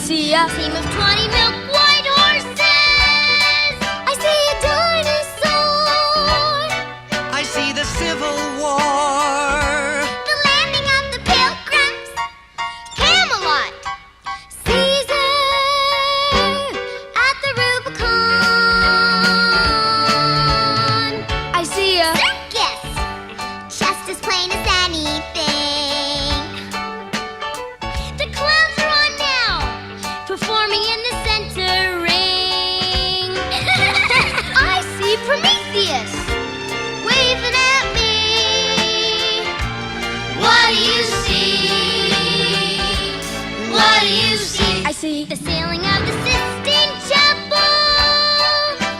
see a team of 20 milk white horses. I see a dinosaur. I see the Civil War. The landing of the Pilgrims. Camelot. Caesar at the Rubicon. I see a Circus. Just as plain as anything. The clowns are on now, performing in the center ring. I see Prometheus waving at me. What do you see? What do you see? I see The ceiling of the Sistine Chapel.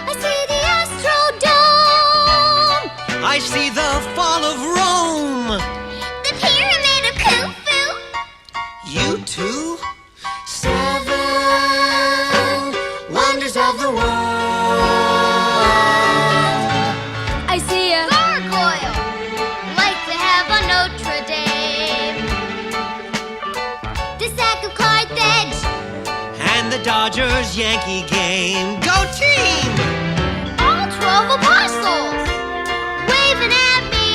I see the Astrodome. I see the fall of Rome. The Pyramid of Khufu. You too? 7 wonders of the world. I see a Gargoyle, like they have on Notre Dame. The sack of Carthage. And the Dodgers-Yankee game. Go team! All 12 apostles waving at me.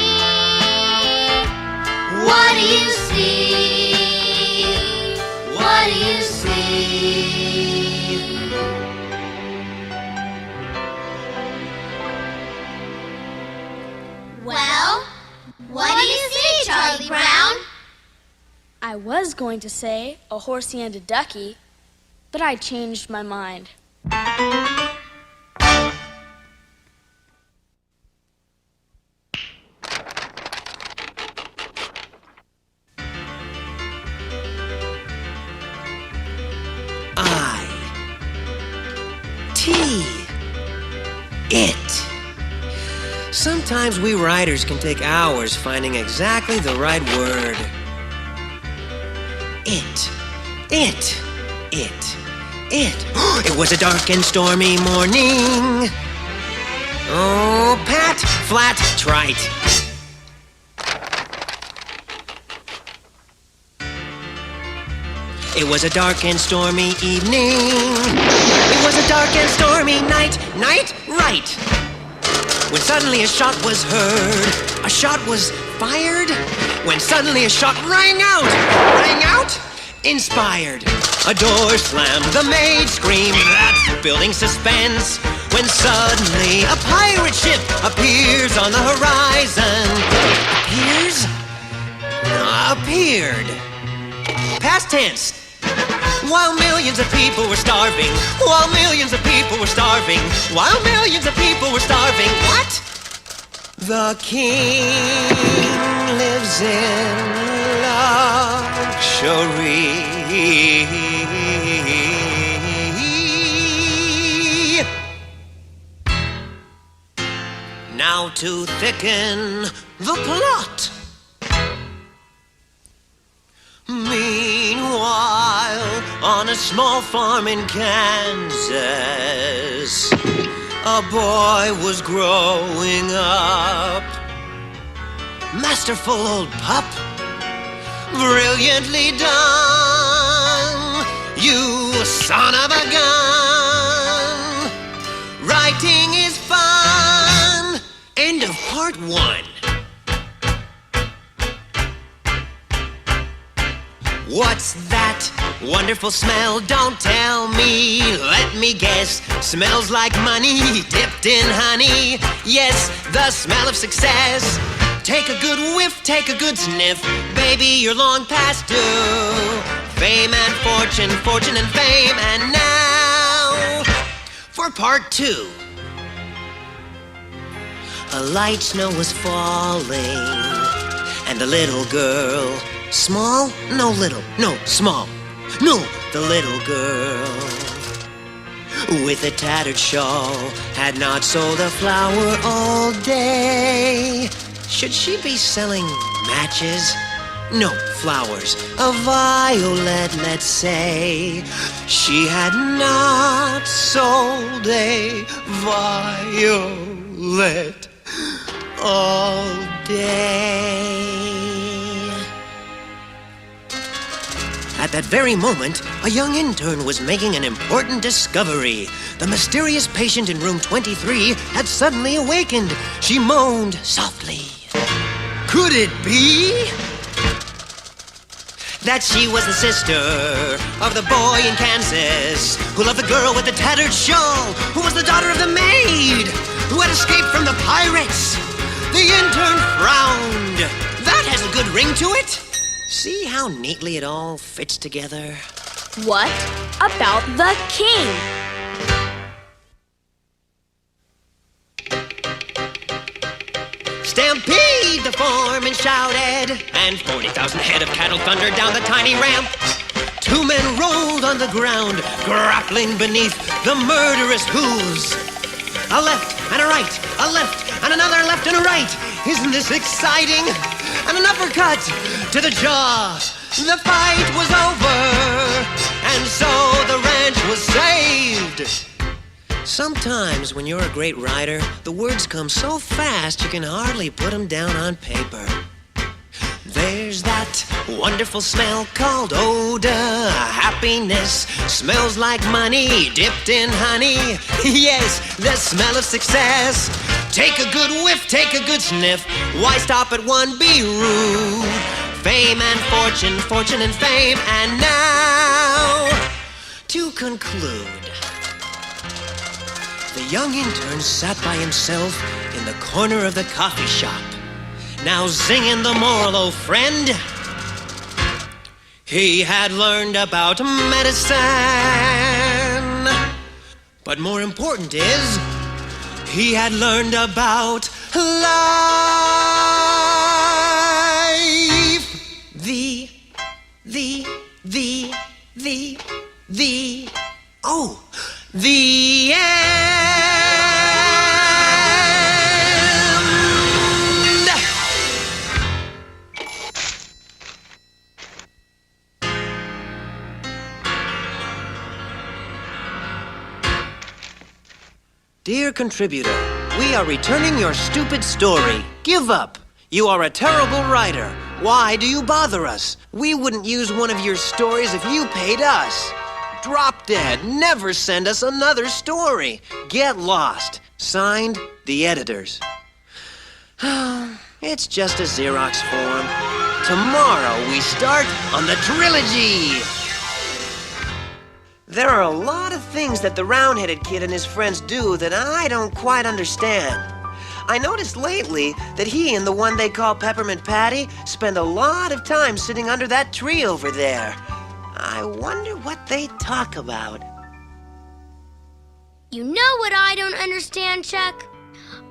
What do you see? What do you see? Well, what do you see, Charlie Brown? I was going to say a horsey and a ducky, but I changed my mind. It. Sometimes we writers can take hours finding exactly the right word. It. It was a dark and stormy morning. Oh, pat, flat, trite. It was a dark and stormy evening. It was a dark and stormy night, right. When suddenly a shot was heard, a shot was fired. When suddenly a shot rang out, inspired. A door slammed, the maid screamed, that's building suspense. When suddenly a pirate ship appears on the horizon. Appeared. Past tense. While millions of people were starving. While millions of people were starving. While millions of people were starving. What? The king lives in luxury. Now to thicken the plot. Meanwhile, on a small farm in Kansas, a boy was growing up. Masterful old pup, brilliantly done, you son of a gun. Writing is fun. End of part 1. What's that wonderful smell? Don't tell me, let me guess. Smells like money dipped in honey. Yes, the smell of success. Take a good whiff, take a good sniff. Baby, you're long past due. Fame and fortune, fortune and fame. And now, for part 2. A light snow was falling, and the little girl, small? No, little. No, small. No, the little girl with a tattered shawl had not sold a flower all day. Should she be selling matches? No, flowers. A violet, let's say. She had not sold a violet all day. At that very moment, a young intern was making an important discovery. The mysterious patient in room 23 had suddenly awakened. She moaned softly. Could it be that she was the sister of the boy in Kansas who loved the girl with the tattered shawl, who was the daughter of the maid who had escaped from the pirates? The intern frowned. That has a good ring to it. See how neatly it all fits together? What about the king? Stampede! The foreman shouted, and 40,000 head of cattle thundered down the tiny ramp. 2 men rolled on the ground, grappling beneath the murderous hooves. A left and a right, a left and another left and a right. Isn't this exciting? And an uppercut to the jaw. The fight was over, and so the ranch was saved. Sometimes when you're a great writer, the words come so fast you can hardly put them down on paper. There's that wonderful smell called odor. Happiness smells like money dipped in honey. Yes, the smell of success. Take a good whiff, take a good sniff. Why stop at one? Be rude. Fame and fortune, fortune and fame. And now, to conclude, the young intern sat by himself in the corner of the coffee shop. Now zinging the moral, oh friend. He had learned about medicine. But more important is, he had learned about life. The end. Dear contributor, we are returning your stupid story. Give up. You are a terrible writer. Why do you bother us? We wouldn't use one of your stories if you paid us. Drop dead. Never send us another story. Get lost. Signed, the editors. It's just a Xerox form. Tomorrow we start on the trilogy. There are a lot of things that the round-headed kid and his friends do that I don't quite understand. I noticed lately that he and the one they call Peppermint Patty spend a lot of time sitting under that tree over there. I wonder what they talk about. You know what I don't understand, Chuck?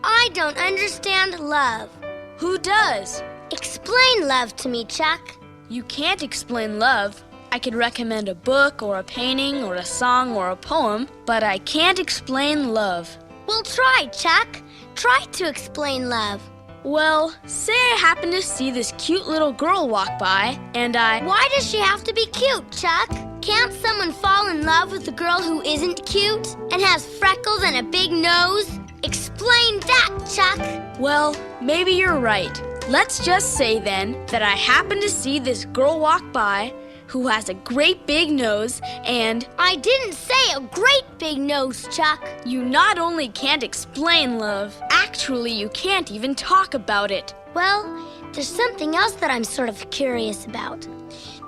I don't understand love. Who does? Explain love to me, Chuck. You can't explain love. I could recommend a book or a painting or a song or a poem, but I can't explain love. Well, try, Chuck. Try to explain love. Well, say I happen to see this cute little girl walk by, and Why does she have to be cute, Chuck? Can't someone fall in love with a girl who isn't cute and has freckles and a big nose? Explain that, Chuck. Well, maybe you're right. Let's just say then that I happen to see this girl walk by who has a great big nose and... I didn't say a great big nose, Chuck. You not only can't explain love, actually you can't even talk about it. Well, there's something else that I'm sort of curious about.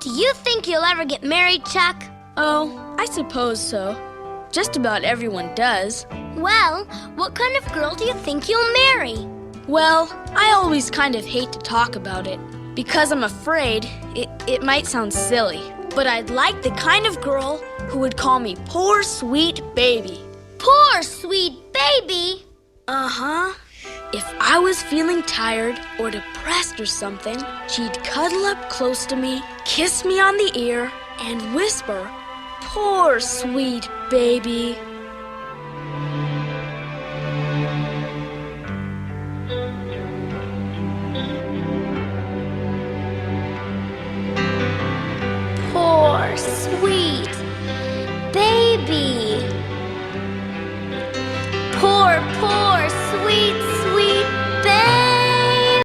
Do you think you'll ever get married, Chuck? Oh, I suppose so. Just about everyone does. Well, what kind of girl do you think you'll marry? Well, I always kind of hate to talk about it, because I'm afraid it might sound silly. But I'd like the kind of girl who would call me poor sweet baby. Poor sweet baby? Uh-huh. If I was feeling tired or depressed or something, she'd cuddle up close to me, kiss me on the ear, and whisper, "Poor sweet baby."